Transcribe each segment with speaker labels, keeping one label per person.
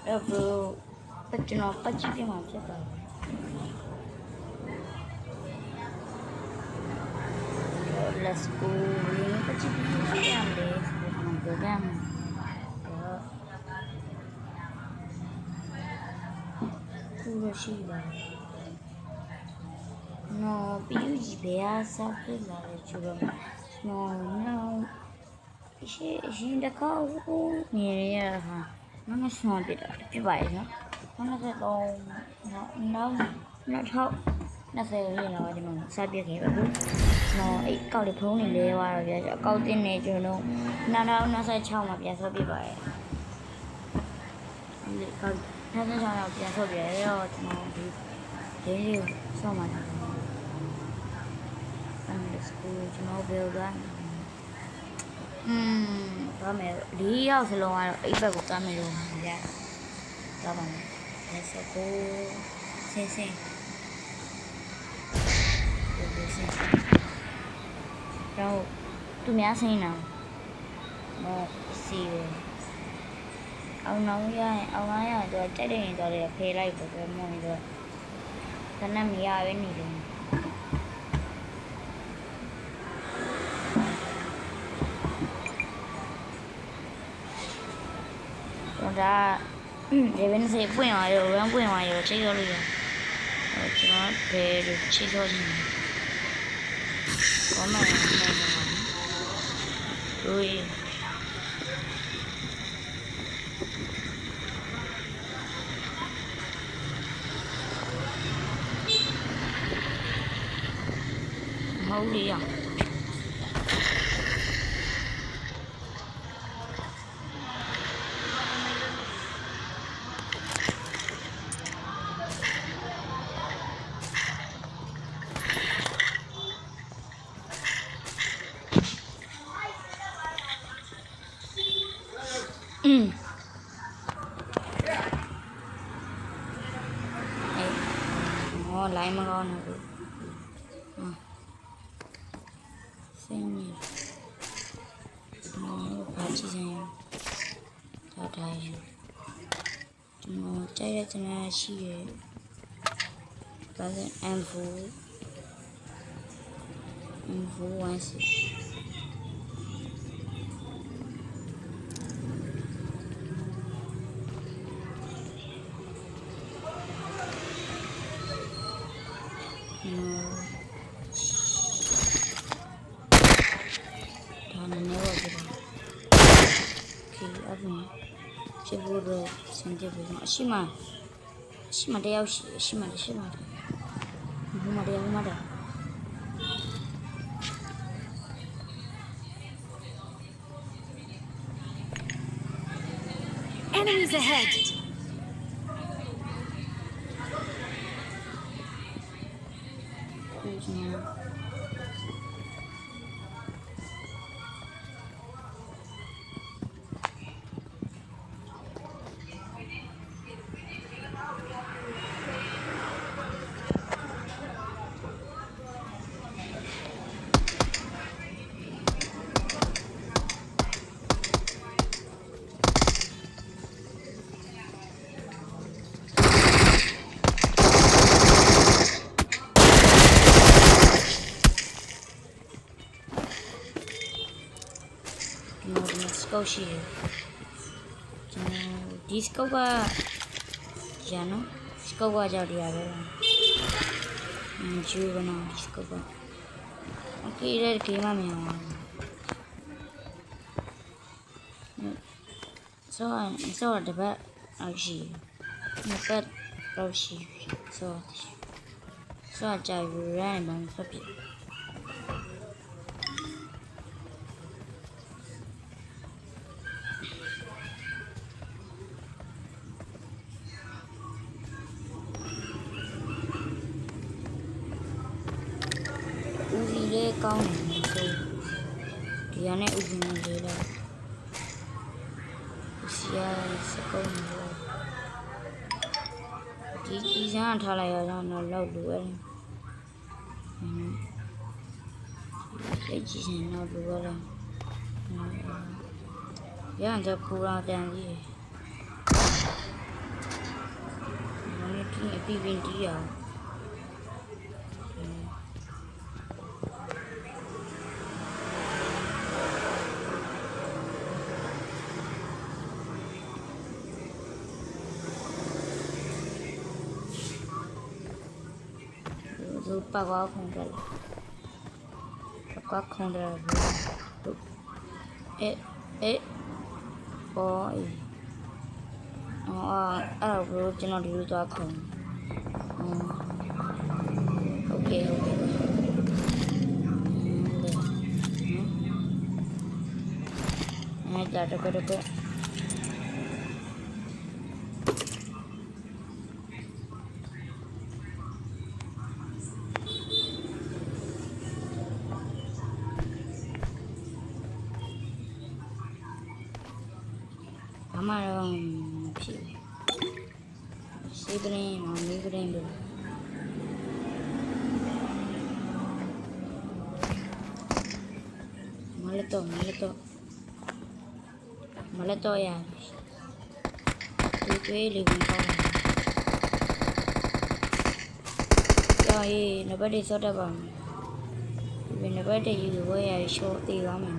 Speaker 1: bro but you know but you can want to let's go but you can go down no beauty bear something no she in the car near her no it's not it right no not how nothing you know subject here no it called the pony they were called in nature no not say child of yes be by nó sẽ cho tiền số biển rồi nó đi thế đi sao mà ăn được school cho nó về đó có mẹ đi ao sẽ lo ít phải của ta mẹ luôn dạ các bạn để sẽ cô xem đâu tụi mẹ xem nào một xíu ông nói là tôi chạy đến tôi để phê lại của tôi mọi người thế nên mình ra bên này còn ra để bên xe quay ngoài rồi chơi rồi cho nó về được chơi thôi có mà rồi mẫu đi à lại mà ngon rồi xem nhỉ nó phải chỉ xem thao thai nó chạy ra cho nó chi cái em phú quan sự 제보를 전제보면 심한 대야 심한 후마대
Speaker 2: Enemies ahead.
Speaker 1: Disco disco का जानो disco का जाओ दिया गया जो बना disco का ओके इधर कीमा में आवा so dapat aji dapat rausi so aja bulan bang tapi con này thì này uống này là sẽ con chỉ ra thà lại rồi nó lâu đuổi cái chỉ nó đuổi rồi giờ anhจะพูดอะไรgì ဒီအပီပင်တီးရအောင်သူပတ်ကွာခုံတယ်ပတ်ကွာခုံတယ်ဘောအဲ့ဘလို့ကျွန်တော်ဒီလိုသွားခုံโอเคအဲ့ဒါတော့အမတော့ဖြစ်စေးပရင်မောင်လေးပရင်လို့မလက်တော့ရပြီတွေ့လေးဝင်ကောင်းတယ်ကြာရေးနံပါတ်လေးစောတတ်ပါမယ်ဒီနံပါတ်လေးယူဝဲရရှော့သေးသွားမယ်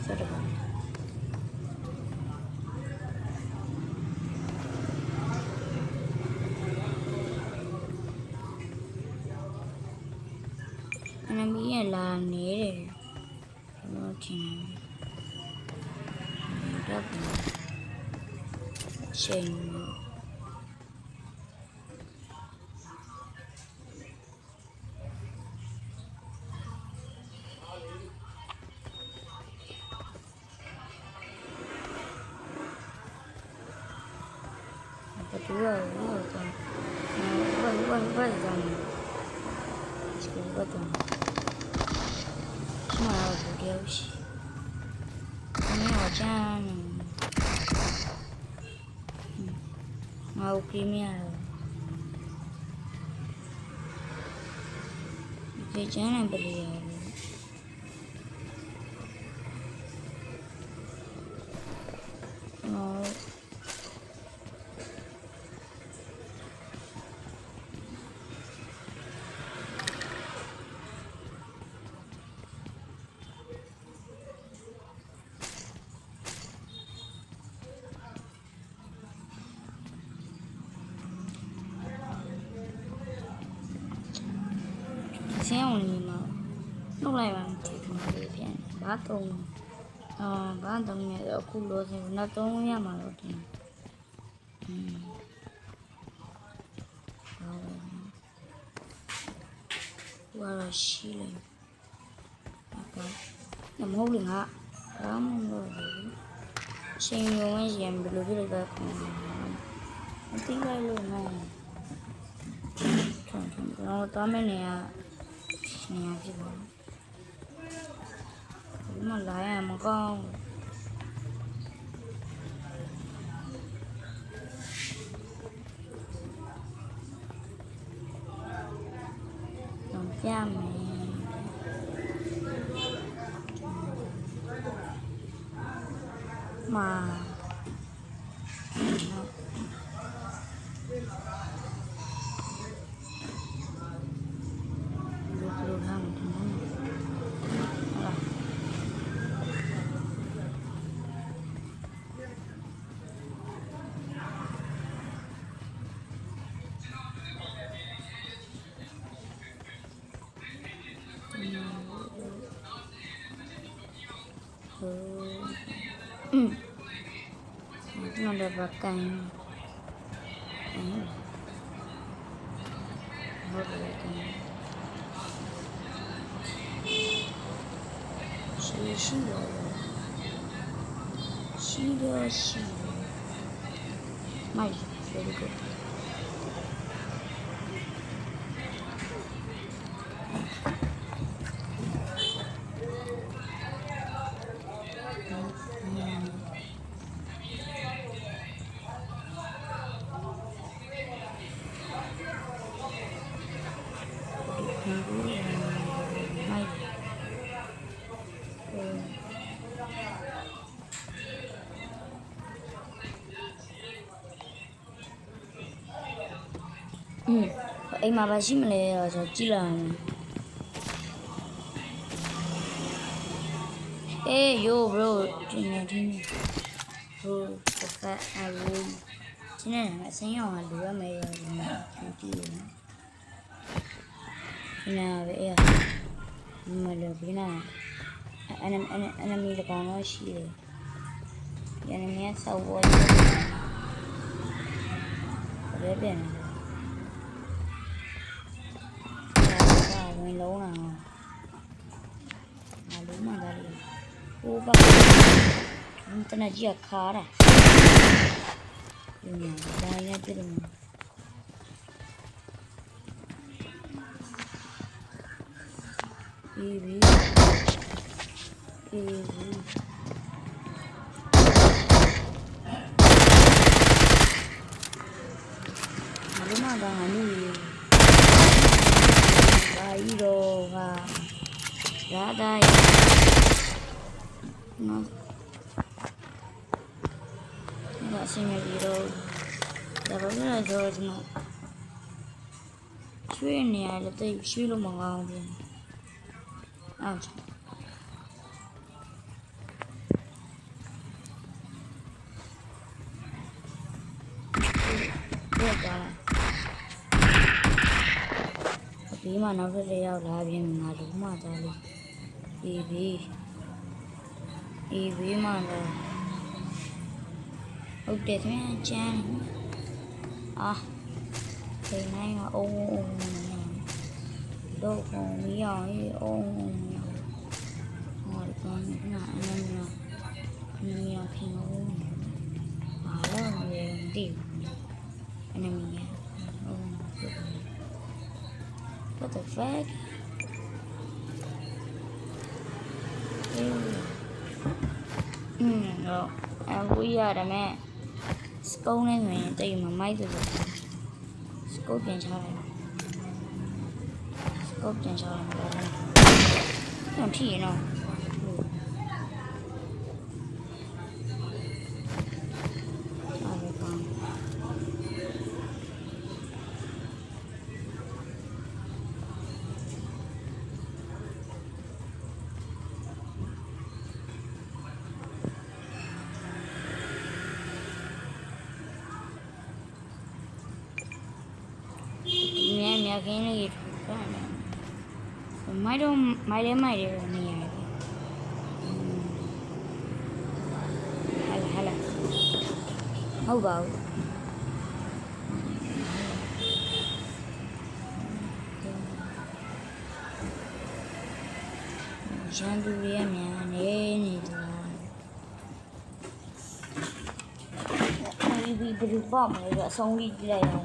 Speaker 1: စောတတ်ပါအနမီးရလာနေတယ်တော့ချင်းတော့ရှင်ဘယ်လိုလဲတော့ဘာကြောင့်စကူကတော့မှာဘူးတယ်ရှိအမေအချမ်းငါ့ကိုပြင်းရတော့ဒီချမ်းနဲ့ပြရဆင်းအောင်နေမှာနှုတ်လိုက်ပါမယ်ဒီမှာလေးပြန်ဘာတုံးဘာတုံးနဲ့အခုလို့ဆိုနောက်တုံးရမှာတော့တင်ဘာလို့ရှိလဲဘာမဟုတ်လေငါဘာမှမလုပ်ဘူးရှင်ရုံးရင်ဘယ်လိုဖြစ်လဲခေါင်းမသိလိုက်လို့နော်တော့တာမင်းနေရဖြစ်ပါဘူးမလာရမကောင်းတော့ပြမယ်မာnó được vào cành hốt vào cành xí mày very good အိမ်မှာပါရှိမလဲတော့ဆိုကြည့်လိုက်အောင်အေး yo bro တင်းနေ bro the fat I will ဒီနေ့အစင်းရောင်ကလူရမယ်ရောဒီမှာကြည့်နေနာပဲအေးမလို့ဘီနာenemy တကောင်တော့ရှိတယ် enemy ဆောက်ပေါ်တယ်ပြန်တယ်ဝင်လုံးလာငါလုံးမသားလေးဟိုဘက်တနကြီးခါတာဒီမှာဒါလည်းပြတယ်အေးဘီမလုံးမသားငါနေဘာဤတော့ဟာရာဒါရနော်ဒါစင်ရပြီးတော့ဒါဘာလို့လဲဆိုတော့ကျွန်တော်ရွှေ့နေရတဲ့တိတ်ရွှေ့လို့မကောင်းဘူးအော်ဒီမှာနောက်ထပ်တစ်ယောက်လာပြင်ငါလုံးမသားလေးအေးဘီမှာတော့ဟုတ်တယ်ခင်ဗျာကျန်းအာဒီနိုင်ကအုံတော့ကောင်းမရအောင်အုံဟောဒီကောင်နာအနမ်းမြေခင်အောင်အားလုံးဒီအနမ်းမြေ what the fuck no we are the man scope နဲ့ဆိုရင်တိတ်မမိုက်ဆိုလို့ scope ပြန်ချလိုက် scope ပြန်ချလိုက်တော့ထိရနော်မြခင်းလေးမိုက်တော့မိုက်တယ်နေရတယ်ဟဲ့ဟုတ်ပါဘူးရန်သူရမြန်နေဒီဘယ်လိုပေါ့မလဲအဆုံးကြီးကြည့်လိုက်အောင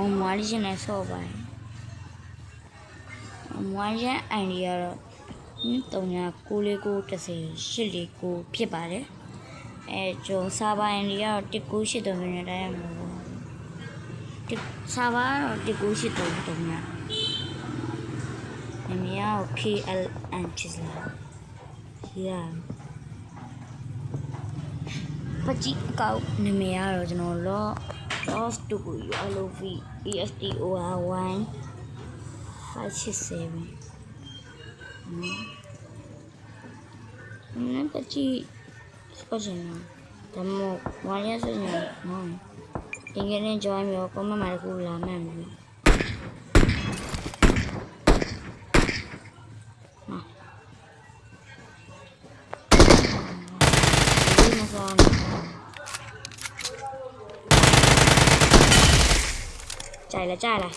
Speaker 1: ်မွားလေးနဲ့ဆော့ပါတယ်မွားရန်အိုင်ဒီကတော့3994408849ဖြစ်ပါတယ်ကျွန်တော်စာပိုင်းတွေကတော့1983နဲ့တိုင်းရမှာပေါ့စာပါတော့1983ညနမရ KLN ချစ်လာရပကြည့်ကောက်နမရတော့ကျွန်တော်lost to ULOV ESTOR1 567ပကြည့်ဆိုရင်တော့ဝါရဆိုရင်နော်ဒီကနေ့ join မျိုး comment မှာတခုလာမှန်းပြီကြိုက်လား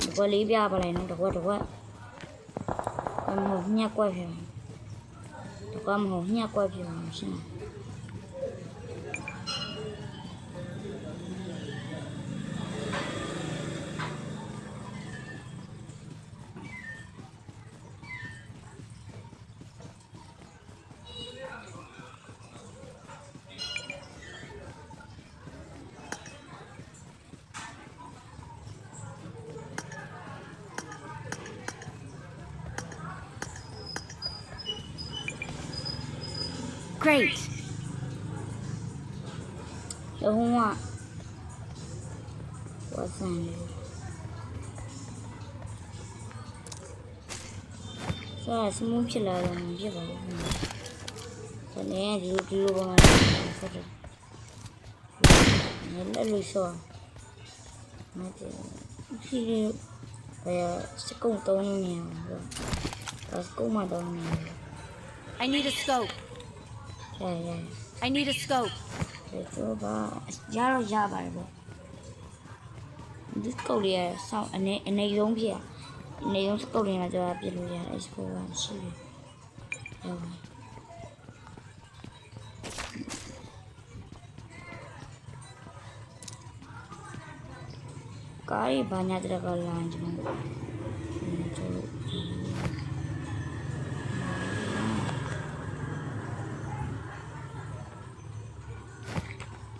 Speaker 1: ဒီကွက်လေးပြပါလိုက်နော်တကွက်မဟုတ်ညက်ကွက်ဖြစ်တကွက်မဟုတ်ညက်ကွက်ဖြစ်ရှင်း
Speaker 2: crate.
Speaker 1: လုံးဝဝတ်ဆန်လေးဆိုတော့စမူးဖြစ်လာတော့မဖြစ်ပါဘူးဆိုတော့ဒီလိုပုံစံဆက်တယ်လည်းလို့ဆိုမတည်ဖြစ်ဘယ်စကုံတုံးနေရအောင်စကုံမတုံးနေ
Speaker 2: I need a scope.
Speaker 1: ရရ
Speaker 2: I need a scope.
Speaker 1: ဆိုတော့ရတော့ရပါတယ်ပေါ့ဒီကုတ်လေးဆောင်းအနေဆုံးဖြစ်အနေဆုံးစကုတ်လေးမှာကျွန်တော်ပြလို့ရတယ်အဲ့စကုတ်ကရှိတယ်ဟုတ်ကားဘာညာတဲ့ကလာရင်ကျွန်တော်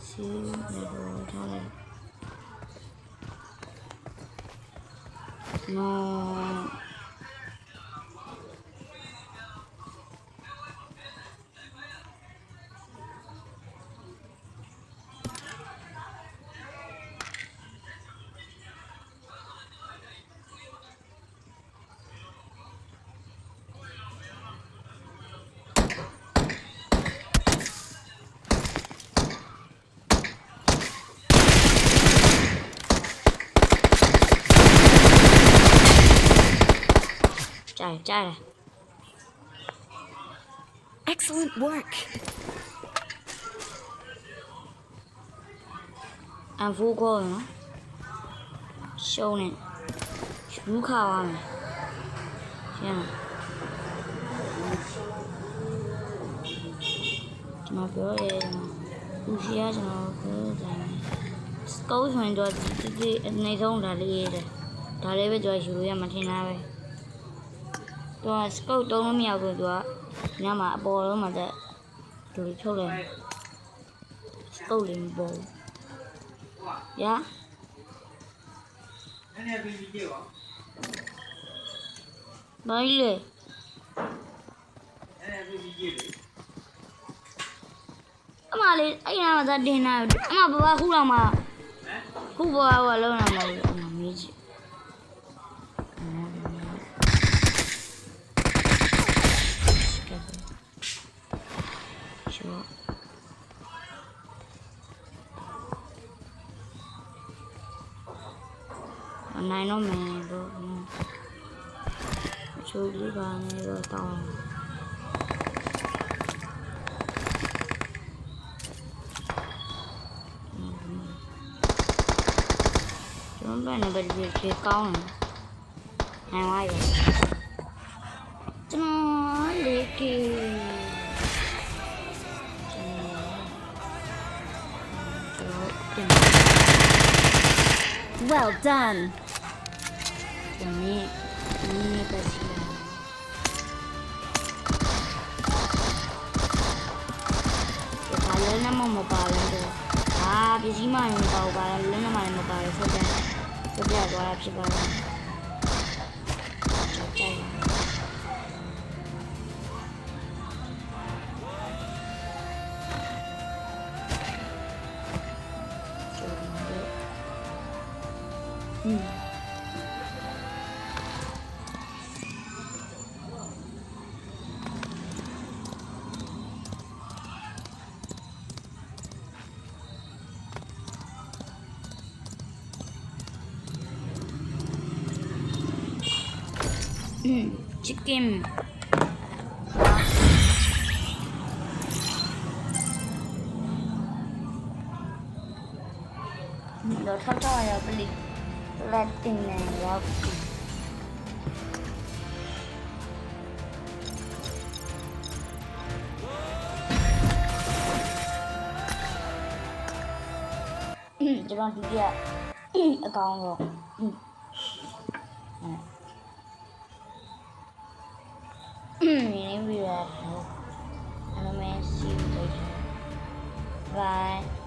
Speaker 1: စီနေတော့ထားလိုက် No. Trời.
Speaker 2: Excellent work.
Speaker 1: Anh vô cô nữa. Show này. Chú khao à mày. Xem nào. Cho nó cứ đây mà. Chú xía cho nó cứ đây. Cấu thành rồi thì này không đã đi rồi. Đã đi với rồi chú em mà thế nào vậy? Tôi scout đâu nó mèo rồi đó, nhưng mà bò đó mà để rồi thôi này, scout liền bò, dạ, mấy lệ, mà lên anh nào mà ra đi nào, mà bà khu nào mà, khu bà lâu nào mà mấy gì. Này nó mè rồi chú đi vào này rồi to chúng bên này bệnh viện kia con này hai ngoài rồi nó đi kì
Speaker 2: Well done.
Speaker 1: Ini kasih. Kalau nama mobile tu, bisi mana mobile, lalu nama mobile sudah dua ratus barang. Cocok. Chicken. Đồ thao cho rồi beli Latin này rồi. Cho con tí kia ở con rồi. Mình video anh em see you later. Bye.